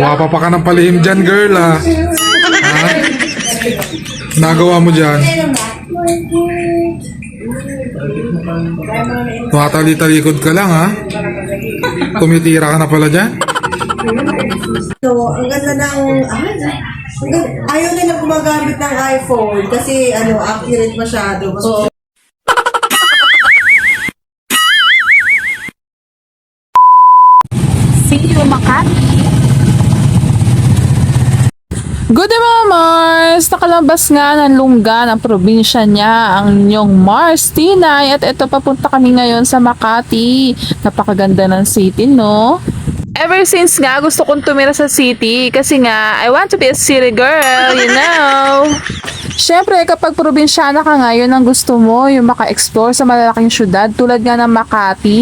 Wapa pa ka ng palihim dyan, girl, ha? Ha? Nagawa mo dyan? Tumatali-talikod ka lang, ha? Tumitira ka na pala dyan? So, ang ganda ng... ayaw nila gumagamit ng iPhone kasi accurate masyado. See you, Makati! Good day mga Mars! Nakalabas nga ng lungga ng probinsya niya ang inyong Mars Tinay at ito papunta kami ngayon sa Makati. Napakaganda ng city, no? Ever since nga gusto kong tumira sa city kasi nga I want to be a city girl, you know? Siyempre kapag probinsyana ka ngayon ang gusto mo yung maka-explore sa malalaking syudad tulad nga ng Makati.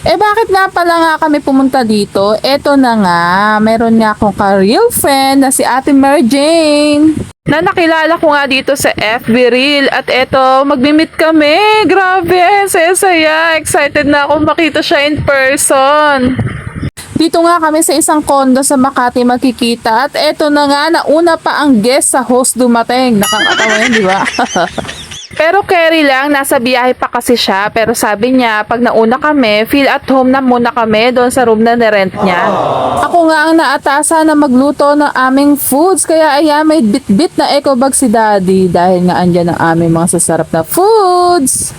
Bakit nga pala nga kami pumunta dito? Eto na nga, meron nga akong ka-real friend na si Ate Mary Jane. Na nakilala ko nga dito sa FB Reel at eto, magmi-meet kami. Grabe, saya-saya. Excited na akong makita siya in person. Dito nga kami sa isang condo sa Makati magkikita at eto na nga, nauna pa ang guest sa host dumating. Nakakatawa yun, di ba? Pero carry lang, nasa biyahe pa kasi siya. Pero sabi niya, pag nauna kami, feel at home na muna kami doon sa room na nirent niya. Ako nga ang naatasa na magluto ng aming foods. Kaya ayan, may bit-bit na eco bag si Daddy. Dahil nga andyan ang aming mga sasarap na foods.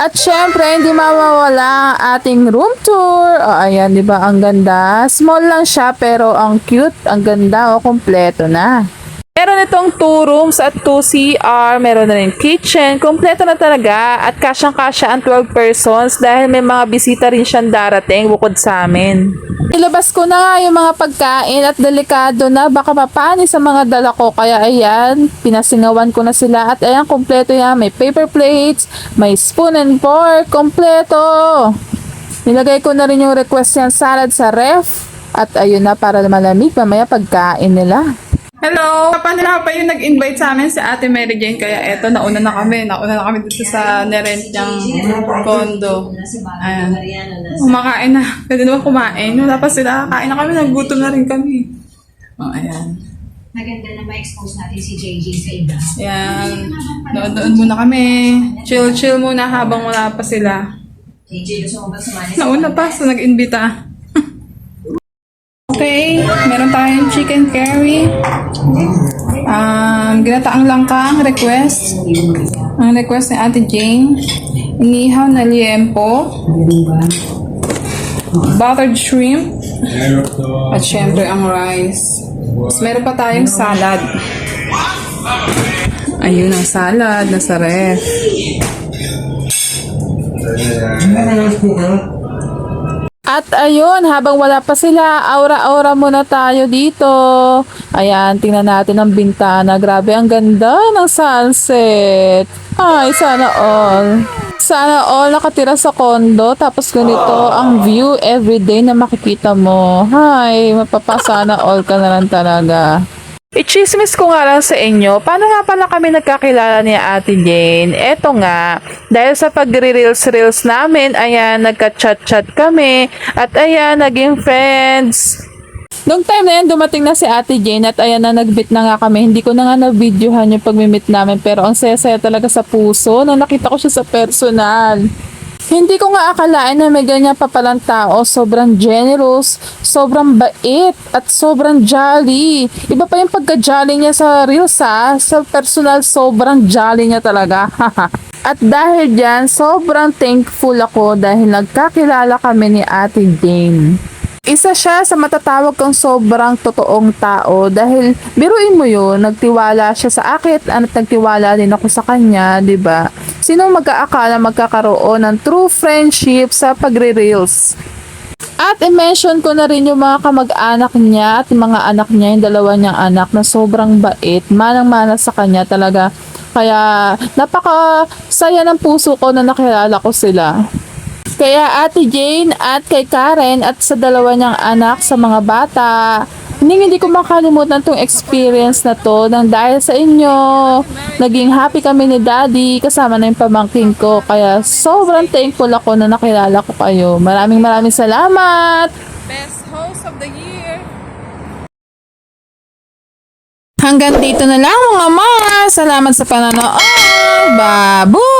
At syempre, hindi mawawala ang ating room tour. O ayan, di ba? Ang ganda. Small lang siya, pero ang cute, ang ganda. O, kompleto na. Meron itong 2 rooms at 2 CR, meron na rin kitchen, kompleto na talaga at kasyang-kasya ang 12 persons dahil may mga bisita rin siyang darating bukod sa amin. Ilabas ko na nga yung mga pagkain at delikado na baka mapani sa mga dala ko kaya ayan, pinasingawan ko na sila at ayan, kompleto yan, may paper plates, may spoon and fork, kompleto. Nilagay ko na rin yung request niyang salad sa ref at ayun na para malamig mamaya pagkain nila. Hello! Papanila pa yung nag-invite sa amin si Ate Mary Jane. Kaya eto, nauna na kami. Nauna na kami dito sa nerent niyang condo. Ayan. Kumakain na. Pwede naman kumain. Wala pa sila. Kain na kami. Nagutom na rin kami. Oh, ayan. Maganda na ma-expose natin si JJ sa iba. Ayan. Noon muna kami. Chill muna habang wala pa sila. JJ, gusto mo ba sumali? Nauna pa sa nag-invita. Okay, meron tayong chicken curry. Ginataang langka ang request. Ang request ni Ate Jane. Inihaw na liempo. Buttered shrimp. At syempre ang rice. Tapos meron pa tayong salad. Ayun ang salad. Nasa ref. At ayun, habang wala pa sila, aura-aura muna tayo dito. Ayan, tingnan natin ang bintana. Grabe, ang ganda ng sunset. Ay, sana all. Sana all nakatira sa condo. Tapos ganito ang view everyday na makikita mo. Ay, mapapasana all ka na lang talaga. I-chismis ko nga lang sa inyo, paano nga pala kami nagkakilala ni Ate Jane? Eto nga, dahil sa pag-reels namin, ayan, nagka-chat-chat kami, at ayan, naging friends. Nung time na yan, dumating na si Ate Jane, at ayan na, nag-meet na nga kami. Hindi ko na nga na-videohan yung pag-meet namin, pero ang saya-saya talaga sa puso nung nakita ko siya sa personal. Hindi ko nga akalain na may ganyan pa palang tao, sobrang generous, sobrang bait, at sobrang jolly. Iba pa yung pagka-jolly niya sa reels sa personal sobrang jolly niya talaga. At dahil dyan, sobrang thankful ako dahil nagkakilala kami ni Ate Jane. Isa siya sa matatawag kang sobrang totoong tao dahil biruin mo yun, nagtiwala siya sa akin at nagtiwala din ako sa kanya, 'di ba? Sino mag-aakala magkakaroon ng true friendship sa pagre-reels? At i-mention ko na rin yung mga kamag-anak niya at mga anak niya, yung dalawa niyang anak na sobrang bait, manang-mana sa kanya talaga. Kaya napaka-saya ng puso ko na nakilala ko sila. Kaya Ate Jane at kay Karen at sa dalawa niyang anak sa mga bata, hindi ko makalimutan tong experience na to nang dahil sa inyo, naging happy kami ni Daddy kasama na yung pamangkin ko. Kaya sobrang thankful ako na nakilala ko kayo. Maraming salamat! Best host of the year! Hanggang dito na lang mga Mars. Salamat sa panonood. Babu!